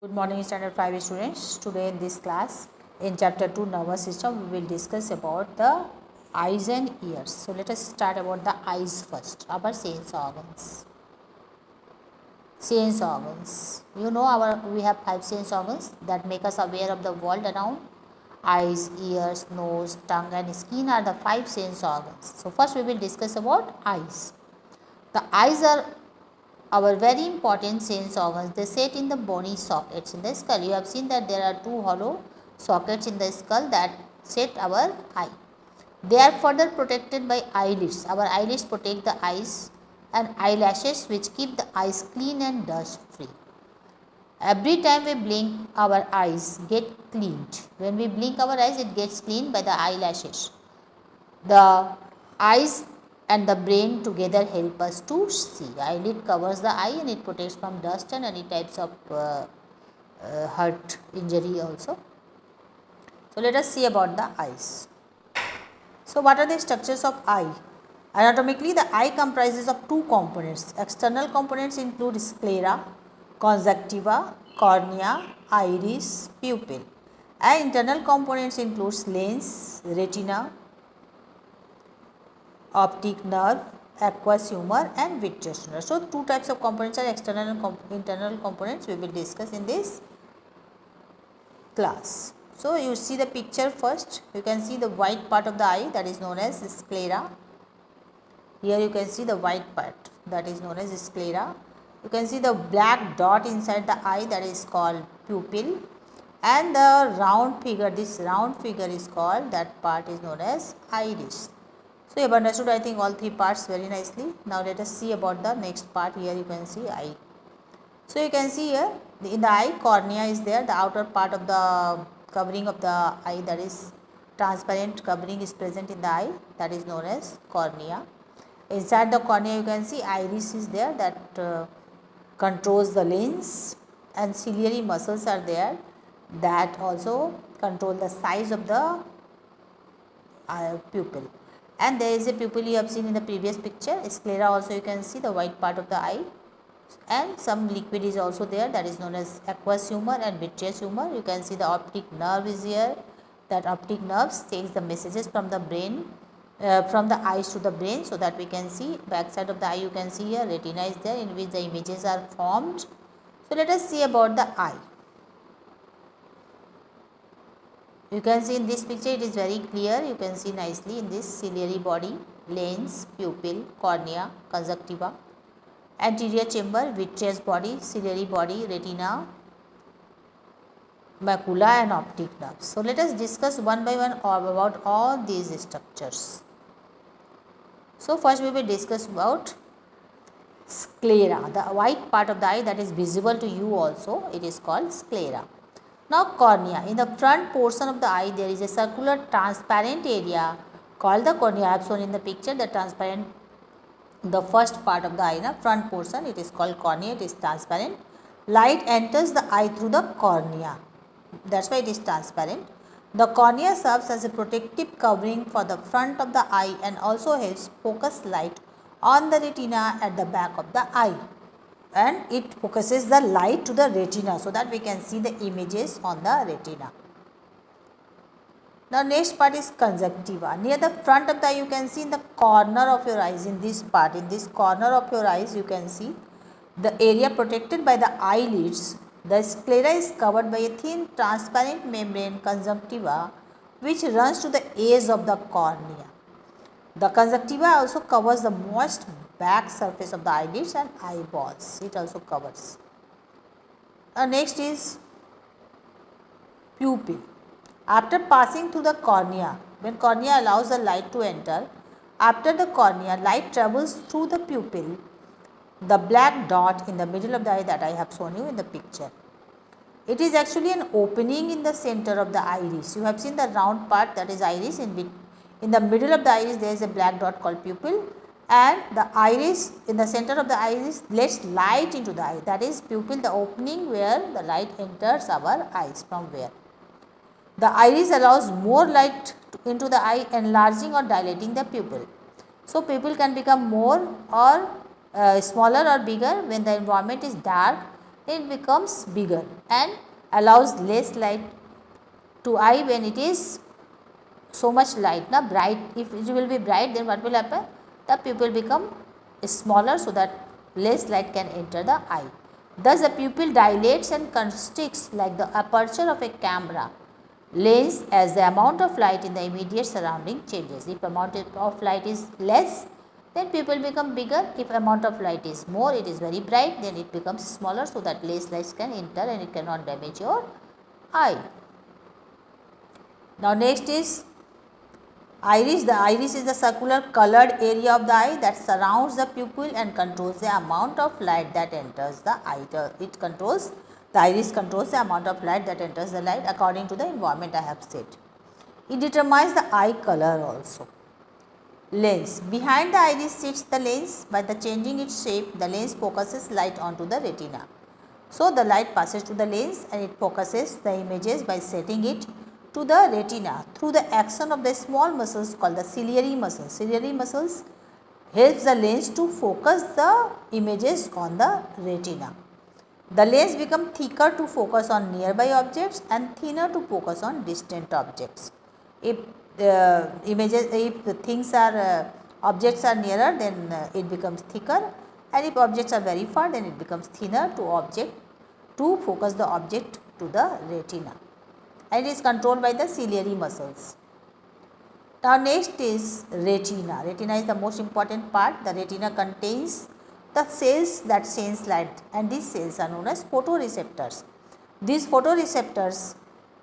Good morning, standard 5 students. Today in this class, in chapter 2 nervous system, we will discuss about the eyes and ears. So let us start about the eyes first. Our sense organs. Sense organs. You know we have 5 sense organs that make us aware of the world around. Eyes, ears, nose, tongue and skin are the 5 sense organs. So first we will discuss about eyes. The eyes are our very important sense organs. They sit in the bony sockets in the skull. You have seen that there are two hollow sockets in the skull that set our eye. They are further protected by eyelids. Our eyelids protect the eyes and eyelashes which keep the eyes clean and dust free. Every time we blink, our eyes get cleaned. When we blink our eyes, it gets cleaned by the eyelashes. The eyes and the brain together help us to see. Eyelid covers the eye and it protects from dust and any types of hurt injury also. So let us see about the eyes. So what are the structures of eye? Anatomically, the eye comprises of two components. External components include sclera, conjunctiva, cornea, iris, pupil. And internal components includes lens, retina, optic nerve, aqueous humor and vitreous nerve. So, two types of components are external and internal components we will discuss in this class. So, you see the picture first, you can see the white part of the eye that is known as sclera. Here you can see the white part that is known as sclera. You can see the black dot inside the eye that is called pupil and the round figure, this round figure is called, that part is known as iris. So, you have understood I think all three parts very nicely. Now, let us see about the next part. Here you can see eye. So, you can see here in the eye cornea is there, the outer part of the covering of the eye, that is transparent covering is present in the eye, that is known as cornea. Inside the cornea you can see iris is there that controls the lens and ciliary muscles are there that also control the size of the pupil. And there is a pupil you have seen in the previous picture. Sclera also you can see the white part of the eye and some liquid is also there, that is known as aqueous humor and vitreous humor. You can see the optic nerve is here, that optic nerves takes the messages from the brain from the eyes to the brain, so that we can see back side of the eye. You can see here retina is there in which the images are formed. So let us see about the eye. You can see in this picture it is very clear, you can see nicely in this ciliary body, lens, pupil, cornea, conjunctiva, anterior chamber, vitreous body, ciliary body, retina, macula and optic nerve. So let us discuss one by one about all these structures. So first we will discuss about sclera, the white part of the eye that is visible to you also, it is called sclera. Now cornea, in the front portion of the eye there is a circular transparent area called the cornea. I have shown in the picture the transparent, the first part of the eye, na front portion, it is called cornea, it is transparent. Light enters the eye through the cornea, that is why it is transparent. The cornea serves as a protective covering for the front of the eye and also helps focus light on the retina at the back of the eye, and it focuses the light to the retina so that we can see the images on the retina. Now next part is conjunctiva. Near the front of the eye you can see in the corner of your eyes, in this part, in this corner of your eyes you can see the area protected by the eyelids. The sclera is covered by a thin transparent membrane conjunctiva which runs to the edge of the cornea. The conjunctiva also covers the moist back surface of the eyelids and eyeballs, it also covers. Next is pupil. After passing through the cornea, when cornea allows the light to enter, after the cornea light travels through the pupil, the black dot in the middle of the eye that I have shown you in the picture. It is actually an opening in the center of the iris. You have seen the round part, that is iris, in the middle of the iris there is a black dot called pupil, and the iris, in the center of the iris lets light into the eye, that is pupil, the opening where the light enters our eyes from where. The iris allows more light into the eye, enlarging or dilating the pupil. So pupil can become more or smaller or bigger when the environment is dark it becomes bigger and allows less light to eye when it is so much light, na bright. If it will be bright, then what will happen? The pupil become smaller so that less light can enter the eye. Thus, the pupil dilates and constricts like the aperture of a camera lens as the amount of light in the immediate surrounding changes. If amount of light is less, then pupil become bigger. If amount of light is more, it is very bright, then it becomes smaller so that less light can enter and it cannot damage your eye. Now, next is iris. The iris is the circular colored area of the eye that surrounds the pupil and controls the amount of light that enters the eye. The iris controls the amount of light that enters the light according to the environment I have said. It determines the eye color also. Lens. Behind the iris sits the lens. By the changing its shape, the lens focuses light onto the retina. So, the light passes to the lens and it focuses the images by setting it to the retina through the action of the small muscles called the ciliary muscles. Ciliary muscles helps the lens to focus the images on the retina. The lens becomes thicker to focus on nearby objects and thinner to focus on distant objects. If objects are nearer, then it becomes thicker, and if objects are very far, then it becomes thinner to focus the object to the retina, and it is controlled by the ciliary muscles. Now, next is retina. Retina is the most important part. The retina contains the cells that sense light, and these cells are known as photoreceptors. These photoreceptors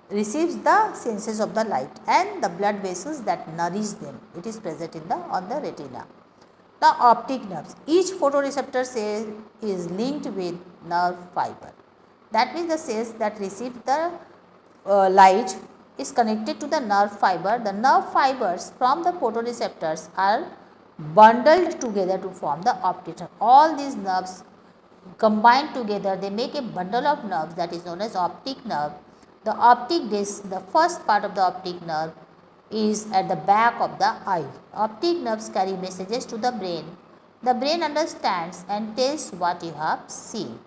receives the senses of the light and the blood vessels that nourish them. It is present on the retina. The optic nerves. Each photoreceptor cell is linked with nerve fiber. That means the cells that receive the light is connected to the nerve fiber. The nerve fibers from the photoreceptors are bundled together to form the optic nerve. All these nerves combined together, they make a bundle of nerves that is known as optic nerve. The optic disc, the first part of the optic nerve, is at the back of the eye. Optic nerves carry messages to the brain. The brain understands and tells what you have seen.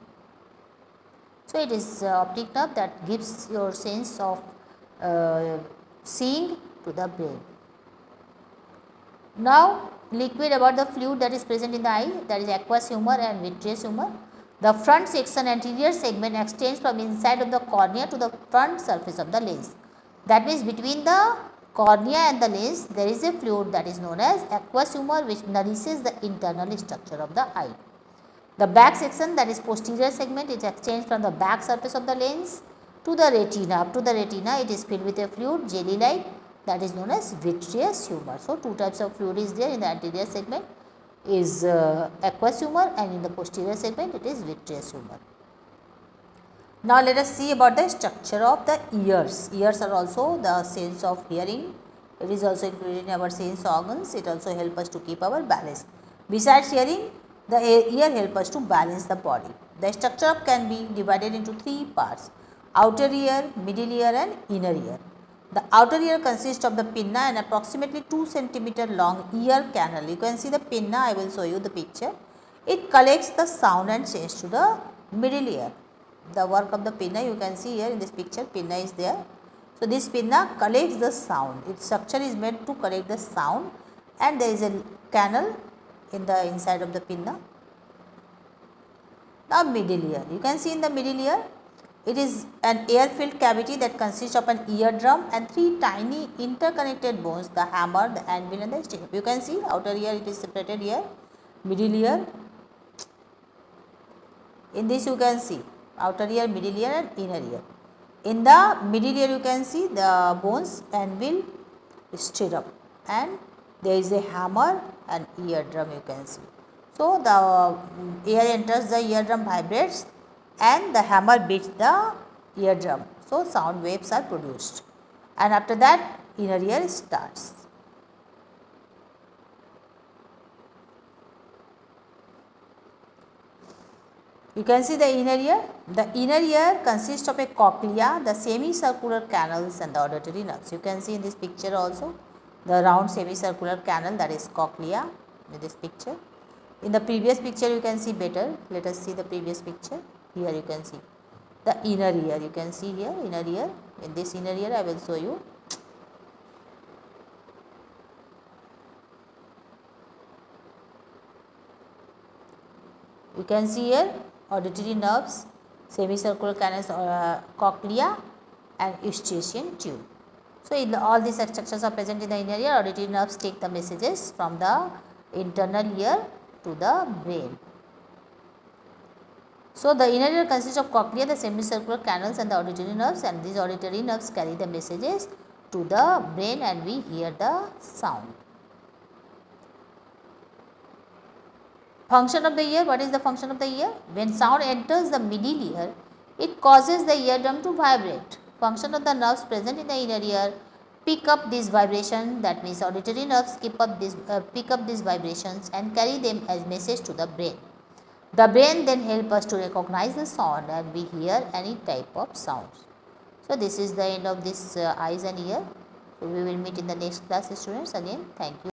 So, it is optic nerve that gives your sense of seeing to the brain. Now, liquid about the fluid that is present in the eye, that is aqueous humor and vitreous humor. The front section anterior segment extends from inside of the cornea to the front surface of the lens. That means between the cornea and the lens there is a fluid that is known as aqueous humor which nourishes the internal structure of the eye. The back section, that is posterior segment, it extends from the back surface of the lens to the retina. Up to the retina it is filled with a fluid jelly like that is known as vitreous humor. So, two types of fluid is there. In the anterior segment is aqueous humor and in the posterior segment it is vitreous humor. Now, let us see about the structure of the ears. Ears are also the sense of hearing. It is also included in our sense organs. It also helps us to keep our balance. Besides hearing, the ear helps us to balance the body. The structure can be divided into three parts: outer ear, middle ear and inner ear. The outer ear consists of the pinna and approximately 2 cm long ear canal. You can see the pinna, I will show you the picture. It collects the sound and sends to the middle ear. The work of the pinna you can see here in this picture, pinna is there. So, this pinna collects the sound. Its structure is made to collect the sound and there is a canal in the inside of the pinna. Now, middle ear. You can see in the middle ear, it is an air-filled cavity that consists of an eardrum and 3 tiny interconnected bones, the hammer, the anvil and the sternum. You can see outer ear, it is separated here, middle ear. In this you can see outer ear, middle ear and inner ear. In the middle ear you can see the bones, anvil, sternum, and there is a hammer and eardrum you can see. So, the air enters the eardrum, vibrates and the hammer beats the eardrum. So, sound waves are produced and after that inner ear starts. You can see the inner ear. The inner ear consists of a cochlea, the semicircular canals and the auditory nerves. You can see in this picture also the round semicircular canal, that is cochlea in this picture. In the previous picture you can see better. Let us see the previous picture. Here you can see the inner ear, you can see here inner ear. In this inner ear I will show you. You can see here auditory nerves, semicircular canals, cochlea and eustachian tube. So, all these structures are present in the inner ear. Auditory nerves take the messages from the internal ear to the brain. So, the inner ear consists of cochlea, the semicircular canals and the auditory nerves, and these auditory nerves carry the messages to the brain and we hear the sound. Function of the ear. What is the function of the ear? When sound enters the middle ear, it causes the eardrum to vibrate. Function of the nerves present in the inner ear pick up this vibration, that means auditory nerves pick up these vibrations and carry them as message to the brain. The brain then help us to recognize the sound and we hear any type of sounds. So, this is the end of this eyes and ear. So, we will meet in the next class, students. Again, thank you.